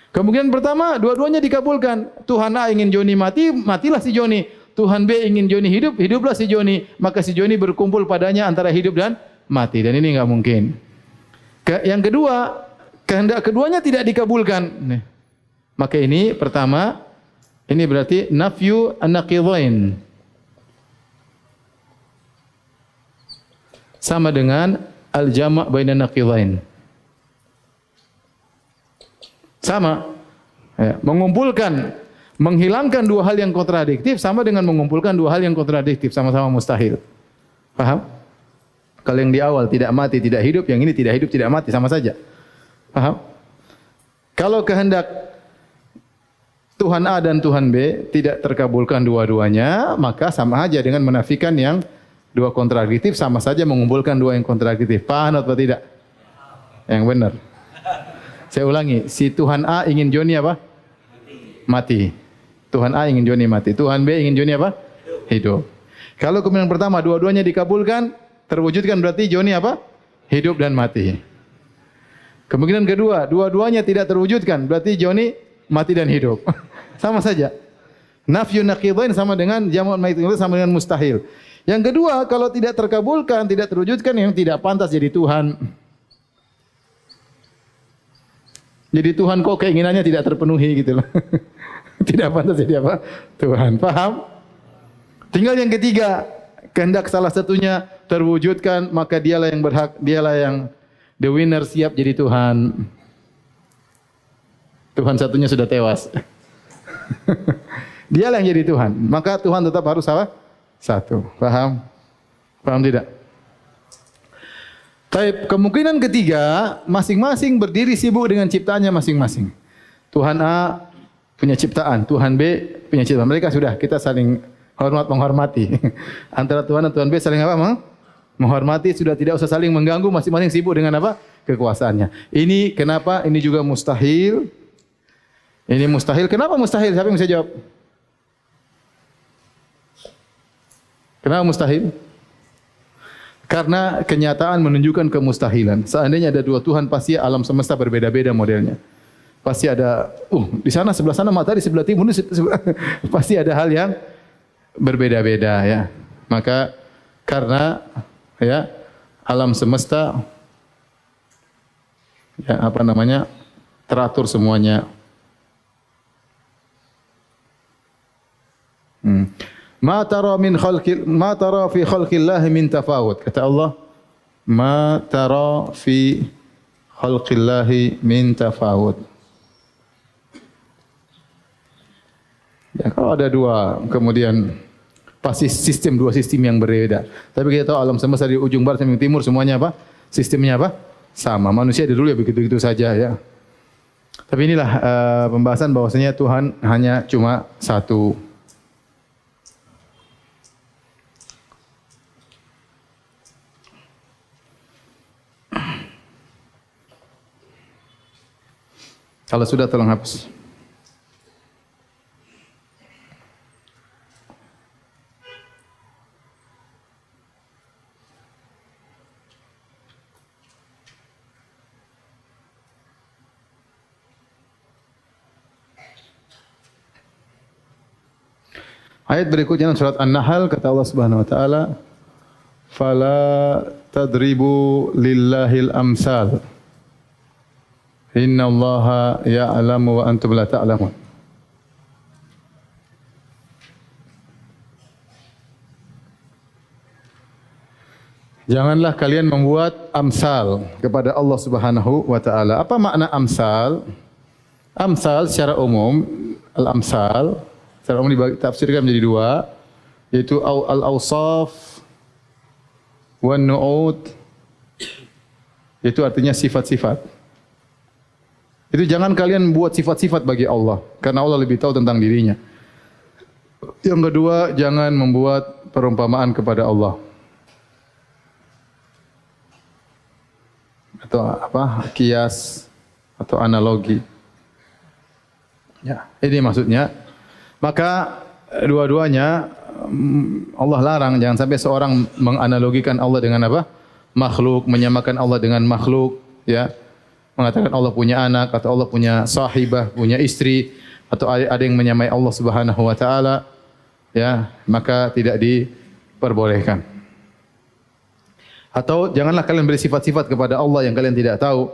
Speaker 2: Kemungkinan pertama, dua-duanya dikabulkan. Tuhan A ingin Joni mati, matilah si Joni. Tuhan B ingin Joni hidup, hiduplah si Joni. Maka si Joni berkumpul padanya antara hidup dan mati. Dan ini enggak mungkin. Yang kedua, kehendak keduanya tidak dikabulkan. Maka ini pertama, ini berarti nafyu an-naqidain. sama dengan al-jama' bainan naqidain. Sama. Ya, mengumpulkan, menghilangkan dua hal yang kontradiktif sama dengan mengumpulkan dua hal yang kontradiktif, sama-sama mustahil. Paham? Kalau yang di awal tidak mati, tidak hidup, yang ini tidak hidup, tidak mati, sama saja. Paham? Kalau kehendak Tuhan A dan Tuhan B tidak terkabulkan dua-duanya, maka sama aja dengan menafikan yang dua kontradiktif, sama saja mengumpulkan dua yang kontradiktif. Paham atau tidak? Yang benar. Saya ulangi, si Tuhan A ingin Joni apa? Mati. Tuhan A ingin Joni mati. Tuhan B ingin Joni apa? Hidup. Kalau kemungkinan pertama dua-duanya dikabulkan, terwujudkan, berarti Joni apa? Hidup dan mati. Kemungkinan kedua, dua-duanya tidak terwujudkan, berarti Joni mati dan hidup. Sama saja. Nafyun naqidain sama dengan jamu' mait sama dengan mustahil. Yang kedua, kalau tidak terkabulkan, tidak terwujudkan, yang tidak pantas jadi Tuhan. Jadi Tuhan kok keinginannya tidak terpenuhi gitu loh. Tidak pantas jadi apa? Tuhan. Paham? Tinggal yang ketiga, kehendak salah satunya terwujudkan, maka dialah yang berhak, dialah yang the winner, siap jadi Tuhan. Tuhan satunya sudah tewas. Dialah yang jadi Tuhan. Maka Tuhan tetap harus apa? Satu. Paham? Paham tidak? Baik, kemungkinan ketiga, masing-masing berdiri sibuk dengan ciptaannya masing-masing. Tuhan A punya ciptaan, Tuhan B punya ciptaan. Mereka sudah, kita saling menghormati. Antara Tuhan dan Tuhan B saling apa? Menghormati, sudah tidak usah saling mengganggu, masing-masing sibuk dengan apa? Kekuasaannya. Ini kenapa? Ini juga mustahil. Ini mustahil. Kenapa mustahil? Siapa yang bisa jawab? Kenapa mustahil? Karena kenyataan menunjukkan kemustahilan. Seandainya ada dua Tuhan, pasti alam semesta berbeda-beda modelnya. Pasti ada, di sana sebelah sana matahari, sebelah timur, pasti ada hal yang berbeda-beda ya. Maka karena ya alam semesta ya apa namanya teratur semuanya. Ma tara fi khalqillah min tafawut. Kata Allah, ma tara fi khalqillah min tafawut. Ya, kalau ada dua, kemudian pasti dua sistem yang berbeda. Tapi kita tahu alam semesta di ujung barat sampai timur semuanya apa? Sistemnya apa? Sama. Manusia dari dulu ya begitu-begitu saja ya. Tapi inilah pembahasan bahwasanya Tuhan hanya cuma satu. Kalau sudah tolong hapus. Ayat berikutnya surat An-Nahl, kata Allah Subhanahu wa taala, "Fala tadribu lillahil amsal. Inna Allaha ya'lamu wa antum la ta'lamun." Janganlah kalian membuat amsal kepada Allah Subhanahu wa taala. Apa makna amsal? Amsal secara umum, al-amsal secara umum ditafsirkan menjadi dua, yaitu al-awsaf wan nu'ud. Itu artinya sifat-sifat. Itu jangan kalian buat sifat-sifat bagi Allah, karena Allah lebih tahu tentang dirinya. Yang kedua, jangan membuat perumpamaan kepada Allah. Atau apa? Kias atau analogi. Ya, ini maksudnya. Maka dua-duanya Allah larang, jangan sampai seorang menganalogikan Allah dengan apa? Makhluk, menyamakan Allah dengan makhluk, ya. Mengatakan Allah punya anak atau Allah punya sahibah, punya istri, atau ada yang menyamai Allah Subhanahu wa taala, ya, maka tidak diperbolehkan. Atau janganlah kalian beri sifat-sifat kepada Allah yang kalian tidak tahu.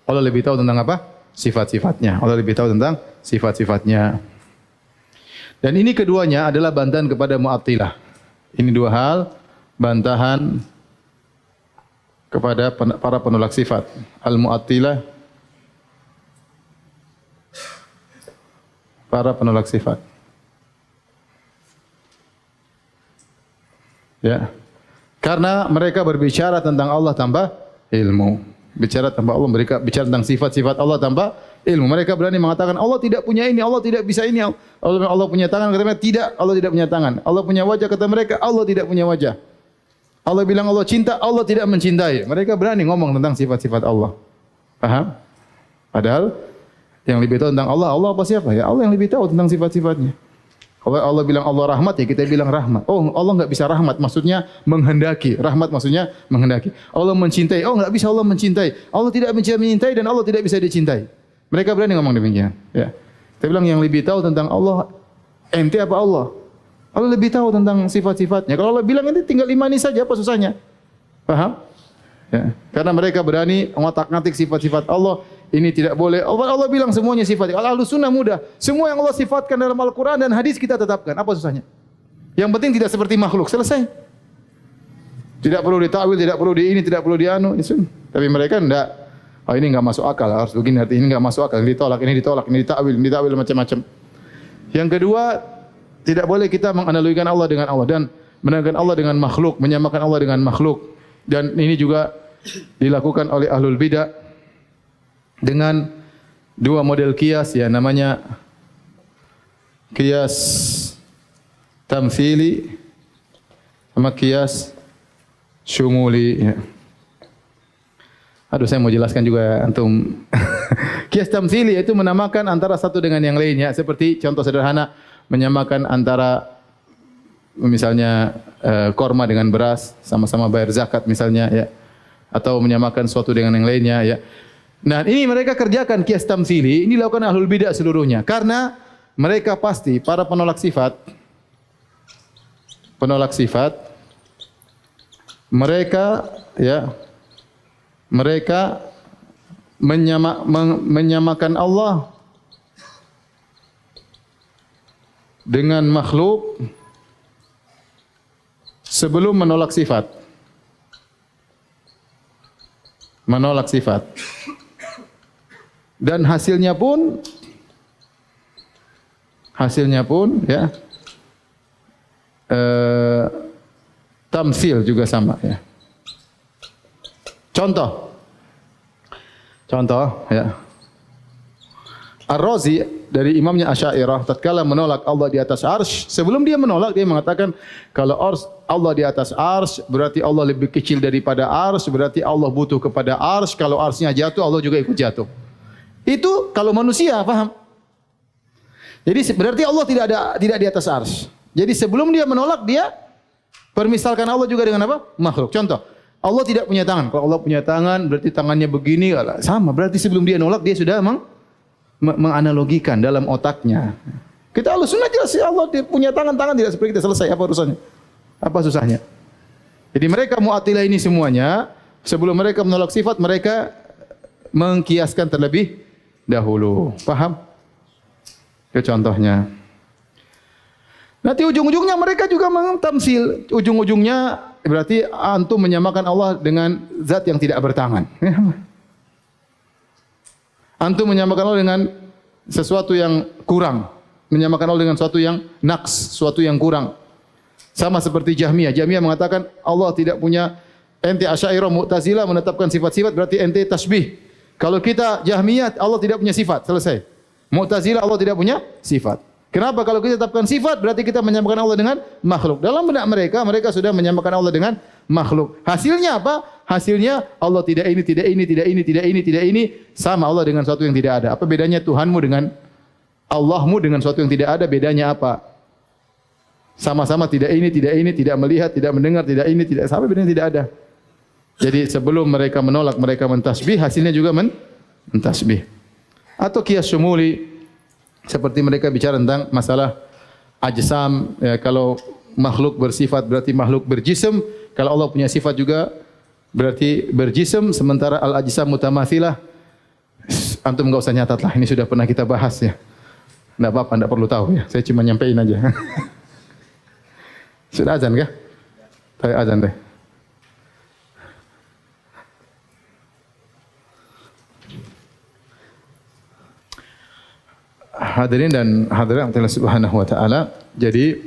Speaker 2: Allah lebih tahu tentang apa? Sifat-sifatnya. Allah lebih tahu tentang sifat-sifatnya. Dan ini keduanya adalah bantahan kepada Mu'attilah. Ini dua hal, bantahan kepada para penolak sifat. Al-Mu'attilah, para penolak sifat. Ya. Karena mereka berbicara tentang Allah tanpa ilmu. Bicara tanpa Allah, mereka bicara tentang sifat-sifat Allah tanpa ilmu. Mereka berani mengatakan Allah tidak punya ini, Allah tidak bisa ini. Allah punya tangan, kata mereka tidak, Allah tidak punya tangan. Allah punya wajah, kata mereka Allah tidak punya wajah. Allah bilang Allah cinta, Allah tidak mencintai. Mereka berani ngomong tentang sifat-sifat Allah. Paham? Padahal yang lebih tahu tentang Allah, Allah apa siapa? Ya Allah yang lebih tahu tentang sifat-sifatnya. Allah bilang Allah rahmat, ya kita bilang rahmat. Oh, Allah enggak bisa rahmat, maksudnya menghendaki. Rahmat maksudnya menghendaki. Allah mencintai. Oh, enggak bisa Allah mencintai. Allah tidak bisa mencintai dan Allah tidak bisa dicintai. Mereka berani ngomong demikian. Ya. Kita bilang yang lebih tahu tentang Allah ente apa Allah? Allah lebih tahu tentang sifat-sifatnya. Kalau Allah bilang ini tinggal imani saja, apa susahnya? Paham? Ya. Karena mereka berani ngotak-ngatik sifat-sifat Allah. Ini tidak boleh. Allah bilang semuanya sifat. Ahlus sunnah mudah. Semua yang Allah sifatkan dalam Al-Quran dan hadis kita tetapkan. Apa susahnya? Yang penting tidak seperti makhluk. Selesai. Tidak perlu ditakwil, tidak perlu di ini, tidak perlu di anu. Tapi mereka tidak. Oh ini enggak masuk akal. Harus begini, arti ini enggak masuk akal. Ini ditolak, ini ditakwil macam-macam. Yang kedua, tidak boleh kita menganalogikan Allah dengan Allah dan menamakan Allah dengan makhluk, menyamakan Allah dengan makhluk. Dan ini juga dilakukan oleh ahlul bidah dengan dua model kias, ya, namanya kias tamthili sama kias syumuli, ya. Aduh, saya mau jelaskan juga antum. Kias tamthili itu menamakan antara satu dengan yang lainnya, seperti contoh sederhana menyamakan antara misalnya korma dengan beras, sama-sama bayar zakat misalnya, ya. Atau menyamakan suatu dengan yang lainnya, ya. Nah, ini mereka kerjakan kias tamtsili, ini dilakukan ahlul bidah seluruhnya. Karena mereka pasti para penolak sifat mereka, ya, mereka menyamakan Allah dengan makhluk sebelum menolak sifat. Menolak sifat. Dan hasilnya pun ya tamsil juga sama, ya. Contoh ya. Ar-Razi dari imamnya Asy'ariyah tatkala menolak Allah di atas arsy, sebelum dia menolak dia mengatakan kalau Allah di atas arsy berarti Allah lebih kecil daripada arsy, berarti Allah butuh kepada arsy, kalau arsy-nya jatuh Allah juga ikut jatuh. Itu kalau manusia, paham? Jadi berarti Allah tidak di atas arsy. Jadi sebelum dia menolak dia permisalkan Allah juga dengan apa? Makhluk. Contoh, Allah tidak punya tangan. Kalau Allah punya tangan berarti tangannya begini, sama. Berarti sebelum dia nolak dia sudah menganalogikan dalam otaknya. Kita Ahlus Sunnah jelas Allah punya tangan tidak seperti kita, selesai. Apa urusannya? Apa susahnya? Jadi mereka Mu'attilah ini semuanya sebelum mereka menolak sifat mereka mengkiaskan terlebih dahulu. Paham? Itu contohnya. Nanti ujung-ujungnya mereka juga mentamsil. Ujung-ujungnya berarti antum menyamakan Allah dengan zat yang tidak bertangan. Antum menyamakan Allah dengan sesuatu yang kurang. Menyamakan Allah dengan sesuatu yang naqs, sesuatu yang kurang. Sama seperti Jahmiyah. Jahmiyah mengatakan Allah tidak punya, ente Asy'ariyah Mu'tazilah menetapkan sifat-sifat berarti ente tasbih. Kalau kita Jahmiyah Allah tidak punya sifat, selesai. Mu'tazilah Allah tidak punya sifat. Kenapa? Kalau kita tetapkan sifat berarti kita menyamakan Allah dengan makhluk. Dalam benak mereka sudah menyamakan Allah dengan makhluk. Hasilnya apa? Hasilnya Allah tidak ini, sama Allah dengan sesuatu yang tidak ada. Apa bedanya Tuhanmu dengan Allahmu dengan sesuatu yang tidak ada? Bedanya apa? Sama-sama tidak melihat, tidak mendengar, tidak sama, bedanya tidak ada. Jadi sebelum mereka menolak, mereka mentasbih, hasilnya juga mentasbih. Atau qiyas syumuli, seperti mereka bicara tentang masalah ajsam, ya, kalau makhluk bersifat berarti makhluk berjism, kalau Allah punya sifat juga berarti berjism, sementara al-ajsam mutamathilah. Antum enggak usah nyatat lah, ini sudah pernah kita bahas, ya. Enggak apa-apa, enggak perlu tahu, ya. Saya cuma nyampein aja. Sudah azan kah? Saya azan deh. hadirin dan hadirat Allah Subhanahu wa taala, jadi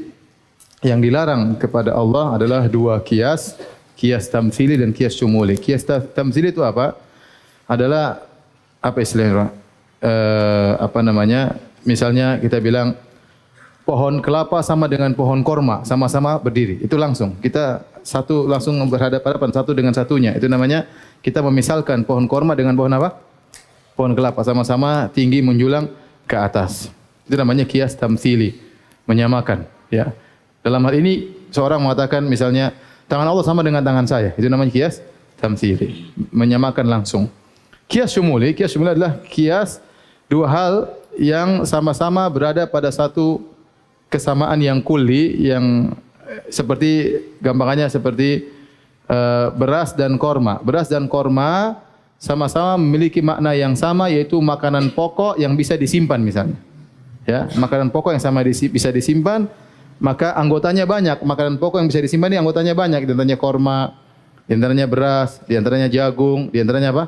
Speaker 2: yang dilarang kepada Allah adalah dua kias, kias tamtsili dan kias syumuli. Kias tamtsili itu apa? Adalah apa istilahnya? Apa namanya? Misalnya kita bilang pohon kelapa sama dengan pohon korma, sama-sama berdiri. Itu langsung. Kita satu langsung berhadapan-hadapan satu dengan satunya. Itu namanya kita memisalkan pohon korma dengan pohon apa? Pohon kelapa sama-sama tinggi menjulang ke atas. Itu namanya kias tamtsili, menyamakan, ya. Dalam hal ini seorang mengatakan misalnya tangan Allah sama dengan tangan saya. Itu namanya kias tamtsili, menyamakan langsung. Kias syumuli adalah kias dua hal yang sama-sama berada pada satu kesamaan yang kulli, yang seperti gampangannya seperti beras dan korma. Beras dan korma sama-sama memiliki makna yang sama, yaitu makanan pokok yang bisa disimpan misalnya. Ya, makanan pokok yang sama bisa disimpan, maka anggotanya banyak. Makanan pokok yang bisa disimpan ini anggotanya banyak, di antaranya korma, di antaranya beras, di antaranya jagung, di antaranya apa?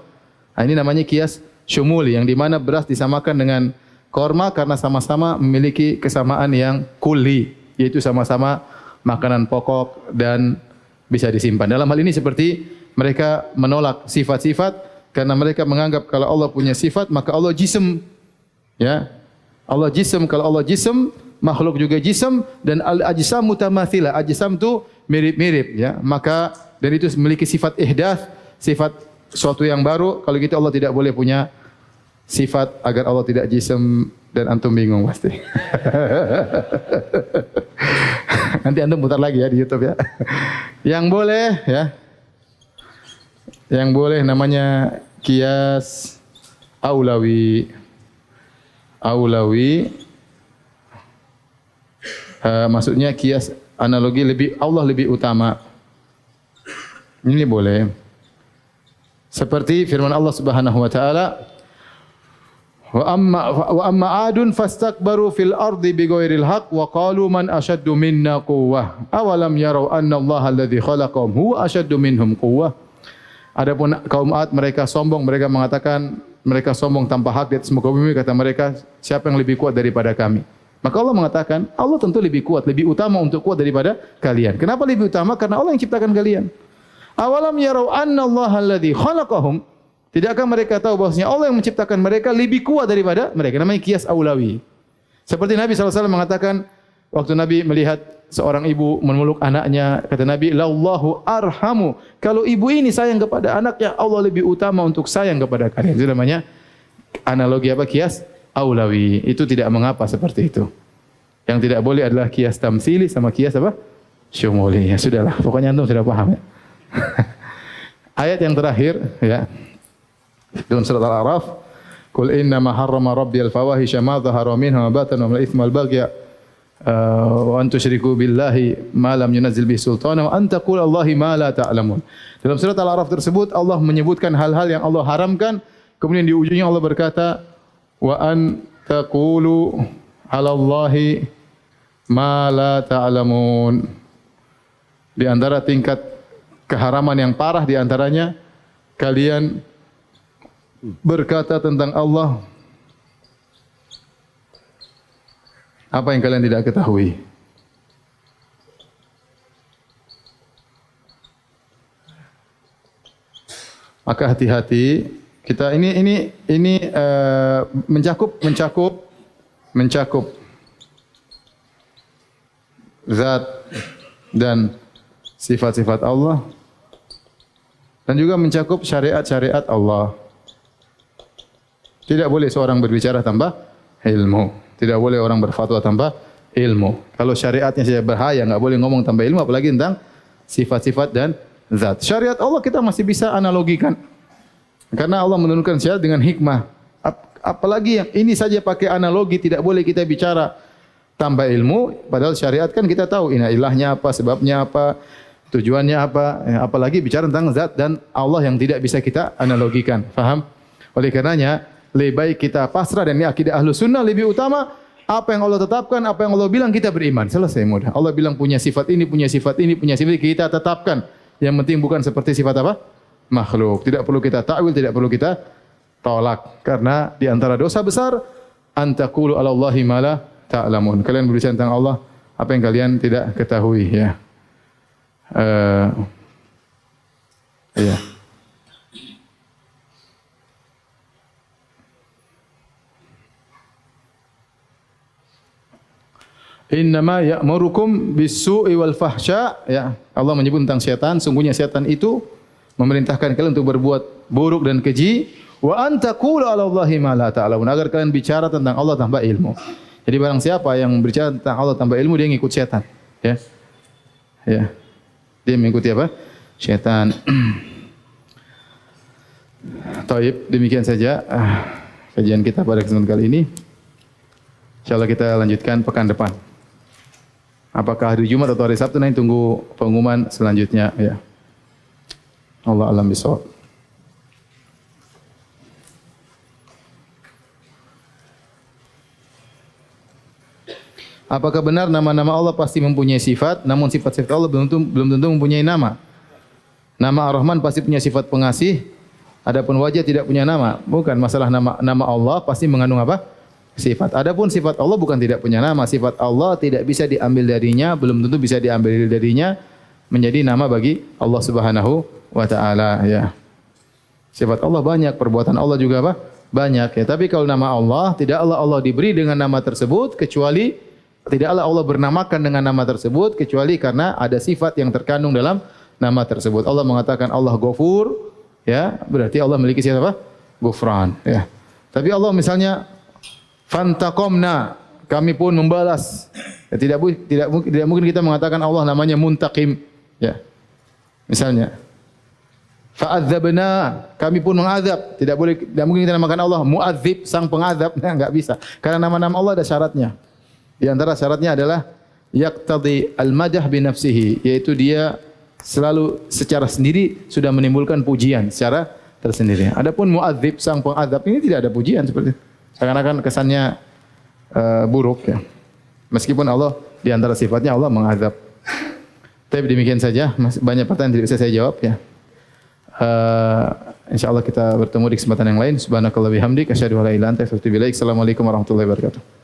Speaker 2: Nah, ini namanya kias syumuli, yang di mana beras disamakan dengan korma karena sama-sama memiliki kesamaan yang kulli, yaitu sama-sama makanan pokok dan bisa disimpan. Dalam hal ini seperti mereka menolak sifat-sifat karena mereka menganggap kalau Allah punya sifat maka Allah jism. Ya. Allah jism, kalau Allah jism, makhluk juga jism, dan al-ajsam mutamathilah. Ajsam itu mirip-mirip, ya. Maka dan itu memiliki sifat ihdath, sifat suatu yang baru. Kalau gitu Allah tidak boleh punya sifat agar Allah tidak jism, dan antum bingung pasti. Nanti antum putar lagi ya di YouTube ya. Yang boleh ya. Yang boleh namanya kias aulawi. Aulawi maksudnya kias analogi Allah lebih utama. Ini boleh. Seperti firman Allah Subhanahu wa taala, wa amma adun fastakbaru fil ardi bighairil haqq wa qalu man ashaddu minna quwwah awalam yarau anna Allah alladhi khalaqahum huwa ashaddu minhum quwwah. Adapun kaum Ad, mereka sombong, mereka mengatakan mereka sombong tanpa hak di atas muka bumi, kata mereka siapa yang lebih kuat daripada kami. Maka Allah mengatakan Allah tentu lebih kuat, lebih utama untuk kuat daripada kalian. Kenapa lebih utama? Karena Allah yang ciptakan kalian. Awalam yarau anna Allah alladhi khalaqahum. Tidakkah mereka tahu bahwasanya Allah yang menciptakan mereka lebih kuat daripada mereka? Namanya kias aulawi. Seperti Nabi SAW mengatakan waktu Nabi melihat seorang ibu memeluk anaknya, kata Nabi, "Lallahu arhamu." Kalau ibu ini sayang kepada anaknya, Allah lebih utama untuk sayang kepada kalian. Itu namanya analogi apa? Kias aulawi. Itu tidak mengapa seperti itu. Yang tidak boleh adalah kias tamtsili sama kias apa? Syumuli. Ya sudahlah, pokoknya antum sudah paham ya. Ayat yang terakhir ya. Dalam surat Al-A'raf, "Qul inna ma harrama rabbi al-fawahisha ma dhahara minha wa batana wal itsma wal baghya wa an tusyriku billahi ma lam yunzil bihi sultana wa an taqulu Allahi ma la ta'lamun." Dalam surat Al-A'raf tersebut Allah menyebutkan hal-hal yang Allah haramkan, kemudian di ujungnya Allah berkata, "Wa an taqulu 'ala Allahi ma la ta'lamun." Di antara tingkat keharaman yang parah di antaranya kalian berkata tentang Allah apa yang kalian tidak ketahui. Maka hati-hati, kita ini mencakup zat dan sifat-sifat Allah, dan juga mencakup syariat-syariat Allah. Tidak boleh seorang berbicara tanpa ilmu. Tidak boleh orang berfatwa tanpa ilmu. Kalau syariatnya saja bahaya, enggak boleh ngomong tanpa ilmu, apalagi tentang sifat-sifat dan zat. Syariat Allah kita masih bisa analogikan. Karena Allah menurunkan syariat dengan hikmah. Apalagi yang ini saja pakai analogi, tidak boleh kita bicara tanpa ilmu. Padahal syariat kan kita tahu ilahnya apa, sebabnya apa, tujuannya apa. Apalagi bicara tentang zat dan Allah yang tidak bisa kita analogikan. Faham? Oleh karenanya lebih baik kita pasrah, dan ini akidah Ahlus Sunnah, lebih utama apa yang Allah tetapkan, apa yang Allah bilang kita beriman. Selesai mudah. Allah bilang punya sifat ini, punya sifat ini, punya sifat ini, kita tetapkan. Yang penting bukan seperti sifat apa? Makhluk. Tidak perlu kita takwil, tidak perlu kita tolak. Karena di antara dosa besar an taqulu 'ala Allahi ma la ta'lamun. Kalian berbicara tentang Allah apa yang kalian tidak ketahui, ya. Ya. Innama ya'murukum bis-su'i wal fahsya, ya. Allah menyebut tentang setan, sungguhnya setan itu memerintahkan kalian untuk berbuat buruk dan keji, wa an taqulu 'ala Allahi ma la ta'lamun, agar kalian bicara tentang Allah tanpa ilmu. Jadi barang siapa yang berbicara tentang Allah tanpa ilmu, dia ngikut setan, ya. Ya. Dia mengikuti apa? Setan. Taib, demikian saja kajian kita pada kesempatan kali ini. Insyaallah kita lanjutkan pekan depan. Apakah hari Jumat atau hari Sabtu, nanti tunggu pengumuman selanjutnya, ya. Allah alam bisawab. Apakah benar nama-nama Allah pasti mempunyai sifat, namun sifat-sifat Allah belum tentu mempunyai nama? Nama Ar-Rahman pasti punya sifat pengasih, adapun wajah tidak punya nama. Bukan masalah nama Allah pasti mengandung apa? Sifat. Adapun sifat Allah bukan tidak punya nama. Sifat Allah tidak bisa diambil darinya, belum tentu bisa diambil darinya menjadi nama bagi Allah Subhanahu wa taala, ya. Sifat Allah banyak, perbuatan Allah juga apa? Banyak, ya. Tapi kalau nama Allah, tidaklah Allah diberi dengan nama tersebut kecuali tidaklah Allah bernamakan dengan nama tersebut kecuali karena ada sifat yang terkandung dalam nama tersebut. Allah mengatakan Allah Ghafur, ya, berarti Allah memiliki sifat apa? Ghufran, ya. Tapi Allah misalnya fantaqamna, kami pun membalas. Ya, tidak mungkin kita mengatakan Allah namanya Muntaqim, ya. Misalnya, fa'adzabna, kami pun mengazab. Tidak mungkin kita namakan Allah Mu'adzib, sang pengazab. Nah, enggak bisa. Karena nama-nama Allah ada syaratnya. Di antara syaratnya adalah yaqtadi al-madah bi nafsihi, yaitu dia selalu secara sendiri sudah menimbulkan pujian secara tersendiri. Adapun Mu'adzib, sang pengazab, ini tidak ada pujian seperti itu. Seakan-akan kesannya buruk, ya. Meskipun Allah di antara sifatnya Allah mengazab. Tapi demikian saja, banyak pertanyaan tidak bisa saya jawab, ya. Insyaallah kita bertemu di kesempatan yang lain. Subhanakallah bihamdik asyhadu an la ilaha illa anta astaghfiruka wa atubu ilaik. Assalamualaikum warahmatullahi wabarakatuh.